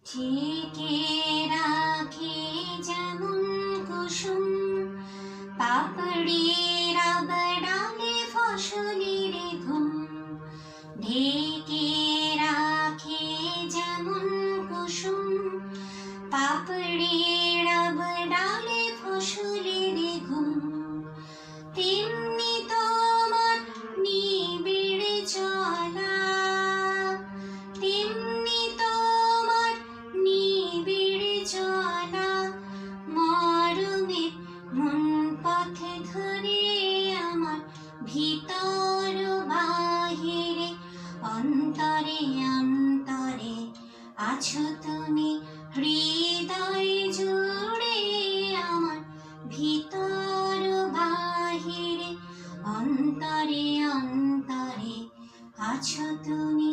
ঢেকে রাখি যেমন কুসুম পাপড়ির আবডালে ফসলের ঘুম। ঢেকে রাখি যেমন কুসুম পাপড়ির আবডালে ফসলের ঘুম। তেমনি তোমার নিবিড় চলা, তেমনি তোমার নিবিড় চলা মরমের মন পথে ধরে আমার ভিতর বাহিরে অন্তরে অন্তরে আছো তুমি হৃদয় জুড়ে আমার ভিতর বাহিরে অন্তরে অন্তরে আছো তুমি।